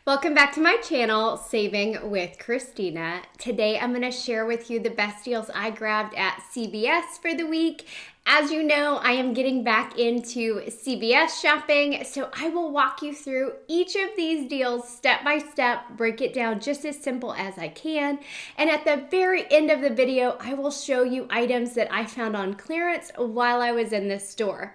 Welcome back to my channel, Saving with Christina. Today I'm going to share with you the best deals I grabbed at CVS for the week. As you know, I am getting back into CVS shopping, so I will walk you through each of these deals step by step, break it down just as simple as I can, and at the very end of the video, I will show you items that I found on clearance while I was in this store.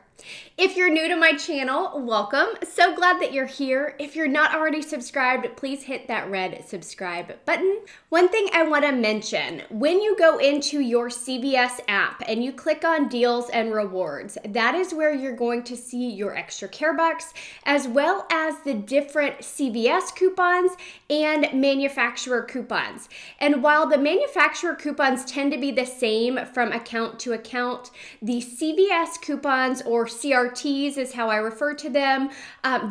If you're new to my channel, welcome. So glad that you're here. If you're not already subscribed, please hit that red subscribe button. One thing I want to mention, when you go into your CVS app and you click on deals and rewards, that is where you're going to see your extra care bucks, as well as the different CVS coupons and manufacturer coupons. And while the manufacturer coupons tend to be the same from account to account, the CVS coupons, or CRTs is how I refer to them,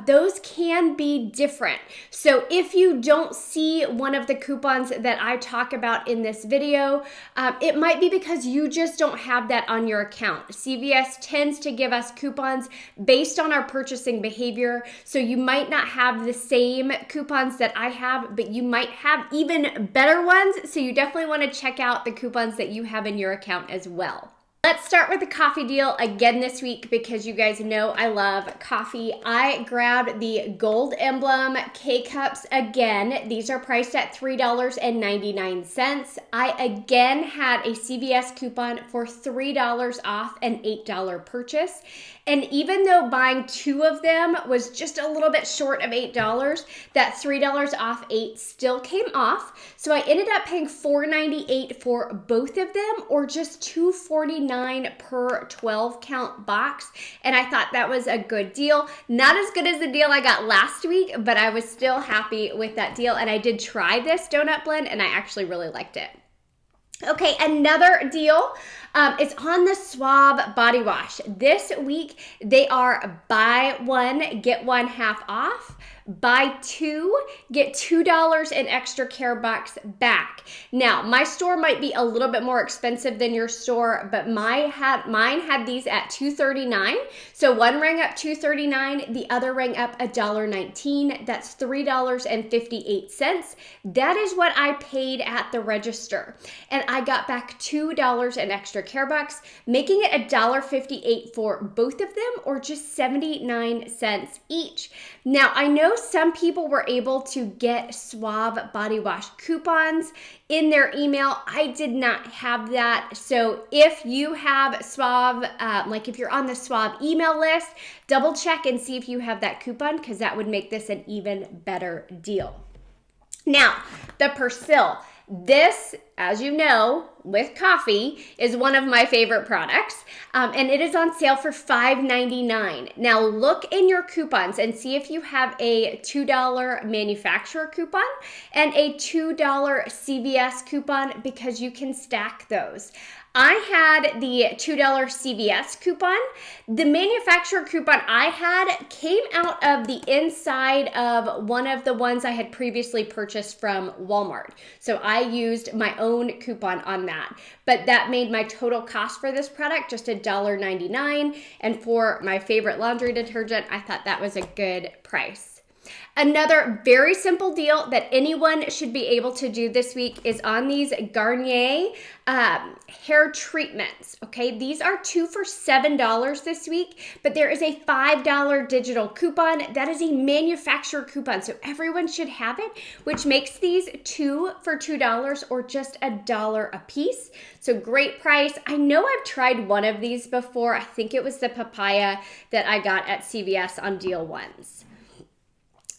those can be different. So if you don't see one of the coupons that I talk about in this video, it might be because you just don't have that on your account. CVS tends to give us coupons based on our purchasing behavior, so you might not have the same coupons that I have, but you might have even better ones, so you definitely want to check out the coupons that you have in your account as well. Let's start with the coffee deal again this week because you guys know I love coffee. I grabbed the gold emblem K-Cups again. These are priced at $3.99. I again had a CVS coupon for $3 off an $8 purchase. And even though buying two of them was just a little bit short of $8, that $3 off 8 still came off. So I ended up paying $4.98 for both of them, or just $2.49 per 12 count box. And I thought that was a good deal. Not as good as the deal I got last week, but I was still happy with that deal. And I did try this donut blend and I actually really liked it. Okay, another deal is on the Suave body wash. This week, they are buy one, get one half off. Buy two, get $2 in extra care bucks back. Now, my store might be a little bit more expensive than your store, but mine had these at $2.39. So one rang up $2.39, the other rang up $1.19. That's $3.58. That is what I paid at the register. And I got back $2 in extra care bucks, making it $1.58 for both of them, or just 79 cents each. Now, I know some people were able to get Suave body wash coupons in their email. I did not have that. So if you have Suave, like if you're on the Suave email list, double check and see if you have that coupon, because that would make this an even better deal. Now, the Persil. This, as you know, with coffee, is one of my favorite products, and it is on sale for $5.99. Now, look in your coupons and see if you have a $2 manufacturer coupon and a $2 CVS coupon, because you can stack those. I had the $2 CVS coupon. The manufacturer coupon I had came out of the inside of one of the ones I had previously purchased from Walmart. So I used my own coupon on that. But that made my total cost for this product just $1.99. And for my favorite laundry detergent, I thought that was a good price. Another very simple deal that anyone should be able to do this week is on these Garnier hair treatments. Okay, these are 2 for $7 this week, but there is a $5 digital coupon. That is a manufacturer coupon, so everyone should have it, which makes these 2 for $2, or just $1 a piece. So great price. I know I've tried one of these before. I think it was the papaya that I got at CVS on deal ones.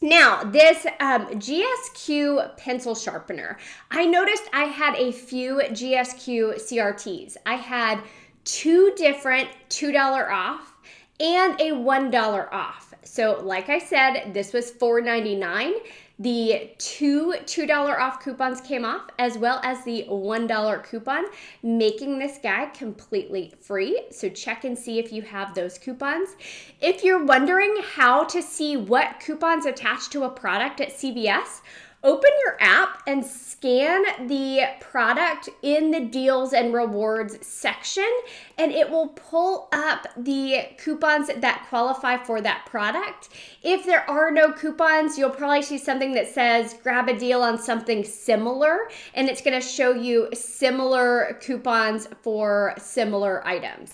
Now, this GSQ Pencil Sharpener. I noticed I had a few GSQ CRTs. I had 2 different $2 off and a $1 off. So like I said, this was $4.99. The two $2 off coupons came off, as well as the $1 coupon, making this guy completely free. So check and see if you have those coupons. If you're wondering how to see what coupons attached to a product at CVS, open your app and scan the product in the deals and rewards section, and it will pull up the coupons that qualify for that product. If there are no coupons, you'll probably see something that says grab a deal on something similar, and it's going to show you similar coupons for similar items.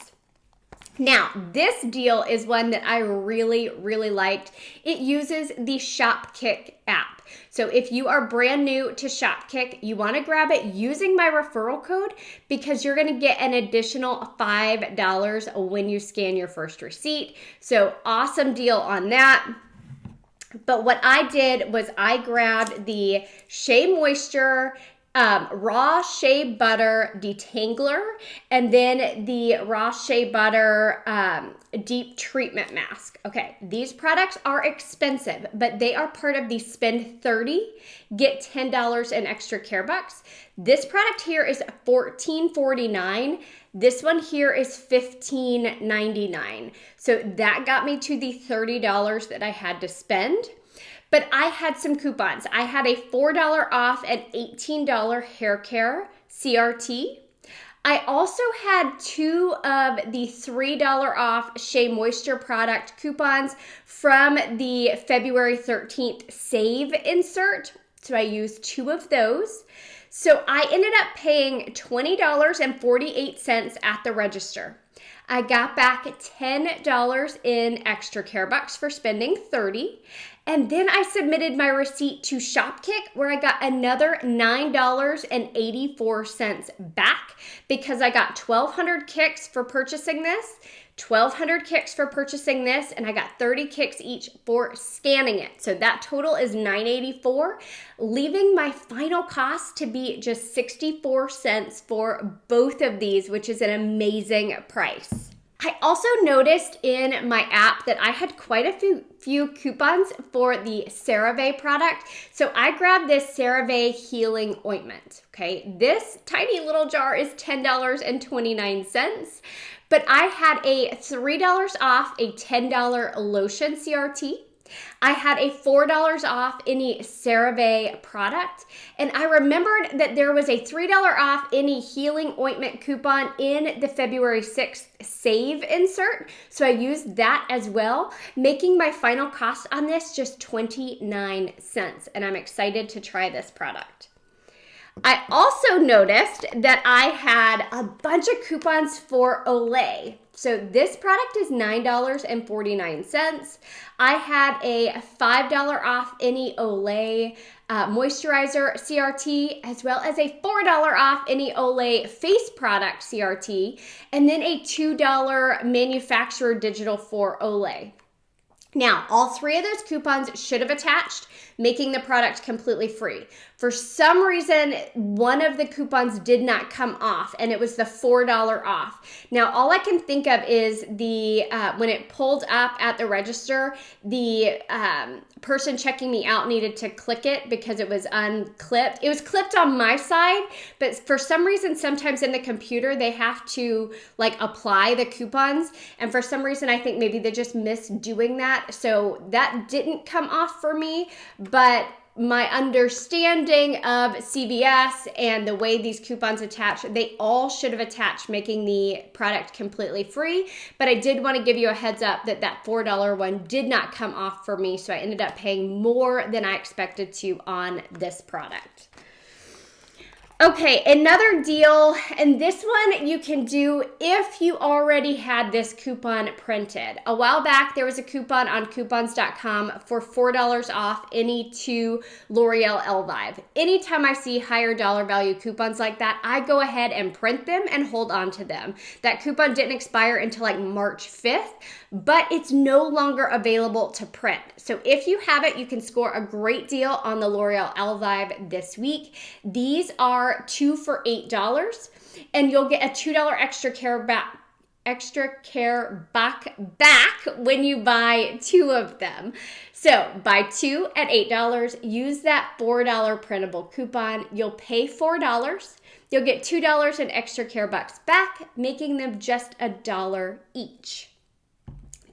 Now, this deal is one that I really, really liked. It uses the Shopkick app. So if you are brand new to Shopkick, you want to grab it using my referral code because you're going to get an additional $5 when you scan your first receipt. So awesome deal on that. But what I did was I grabbed the Shea Moisture raw shea butter detangler, and then the raw shea butter deep treatment mask. Okay, these products are expensive, but they are part of the spend 30, get $10 in extra care bucks. This product here is $14.49. This one here is $15.99. So that got me to the $30 that I had to spend. But I had some coupons. I had a $4 off and $18 hair care CRT. I also had 2 of the $3 off Shea Moisture product coupons from the February 13th save insert. So I used 2 of those. So I ended up paying $20.48 at the register. I got back $10 in extra care bucks for spending $30. And then I submitted my receipt to Shopkick where I got another $9.84 back because I got 1,200 kicks for purchasing this, 1,200 kicks for purchasing this, and I got 30 kicks each for scanning it. So that total is $9.84, leaving my final cost to be just 64 cents for both of these, which is an amazing price. I also noticed in my app that I had quite a few coupons for the Cerave product. So I grabbed this Cerave healing ointment. Okay, this tiny little jar is $10.29, but I had a $3 off a $10 lotion CRT. I had a $4 off any Cerave product, and I remembered that there was a $3 off any healing ointment coupon in the February 6th save insert, so I used that as well, making my final cost on this just 29 cents, and I'm excited to try this product. I also noticed that I had a bunch of coupons for Olay. So this product is $9.49. I had a $5 off any Olay moisturizer CRT, as well as a $4 off any Olay face product CRT, and then a $2 manufacturer digital for Olay. Now, all 3 of those coupons should have attached, making the product completely free. For some reason, one of the coupons did not come off, and it was the $4 off. Now, all I can think of is the when it pulled up at the register, the person checking me out needed to click it because it was unclipped. It was clipped on my side, but for some reason, sometimes in the computer, they have to like apply the coupons, and for some reason, I think maybe they just missed doing that, so that didn't come off for me, but my understanding of CVS and the way these coupons attach, they all should have attached, making the product completely free. But I did want to give you a heads up that that $4 one did not come off for me, so I ended up paying more than I expected to on this product. Okay, another deal, and this one you can do if you already had this coupon printed. A while back, there was a coupon on coupons.com for $4 off any 2 L'Oreal Elvive. Anytime I see higher dollar value coupons like that, I go ahead and print them and hold on to them. That coupon didn't expire until like March 5th, but it's no longer available to print. So if you have it, you can score a great deal on the L'Oreal Elvive this week. These are 2 for $8, and you'll get a $2 extra care back when you buy 2 of them. So buy 2 at $8, use that $4 printable coupon. You'll pay $4. You'll get $2 in extra care bucks back, making them just $1 each.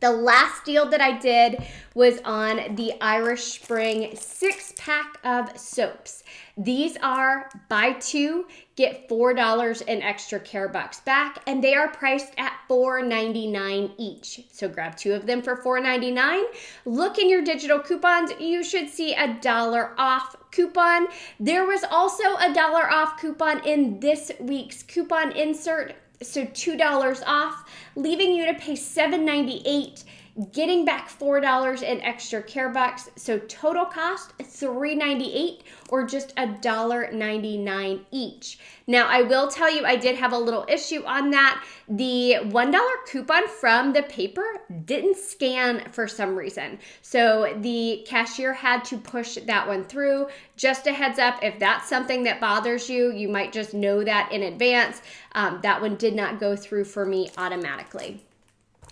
The last deal that I did was on the Irish Spring 6-pack of soaps. These are buy 2, get $4 in extra care bucks back, and they are priced at $4.99 each. So grab 2 of them for $4.99. Look in your digital coupons. You should see a $1 off coupon. There was also a $1 off coupon in this week's coupon insert. So $2 off, leaving you to pay $7.98, getting back $4 in extra care bucks. So total cost $3.98 or just $1.99 each. Now I will tell you, I did have a little issue on that. The $1 coupon from the paper didn't scan for some reason. So the cashier had to push that one through. Just a heads up, if that's something that bothers you, you might just know that in advance. That one did not go through for me automatically.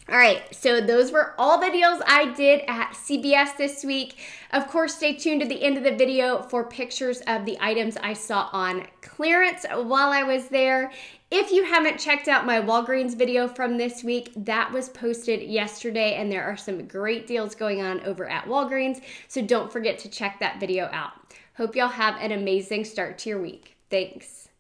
All right, so those were all the deals I did at CVS this week. Of course, stay tuned to the end of the video for pictures of the items I saw on clearance while I was there. If you haven't checked out my Walgreens video from this week, that was posted yesterday, and there are some great deals going on over at Walgreens, so don't forget to check that video out. Hope y'all have an amazing start to your week. Thanks.